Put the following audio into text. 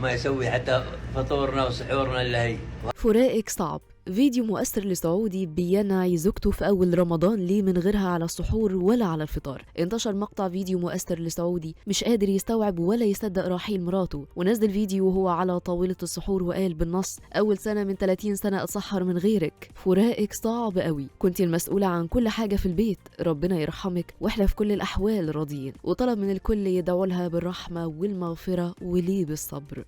ما يسوي حتى فطورنا وسحورنا إلا هي. فراقك صعب. فيديو مؤثر لسعودي بينعي زوجته في أول رمضان ليه من غيرها على السحور ولا على الفطار. انتشر مقطع فيديو مؤثر لسعودي مش قادر يستوعب ولا يصدق رحيل مراته، ونزل فيديو وهو على طاولة السحور وقال بالنص: أول سنة من 30 سنة أتسحر من غيرك، فراقك صعب قوي، كنت المسؤولة عن كل حاجة في البيت، ربنا يرحمك واحنا في كل الأحوال راضيين. وطلب من الكل يدعوا لها بالرحمة والمغفرة وليه بالصبر.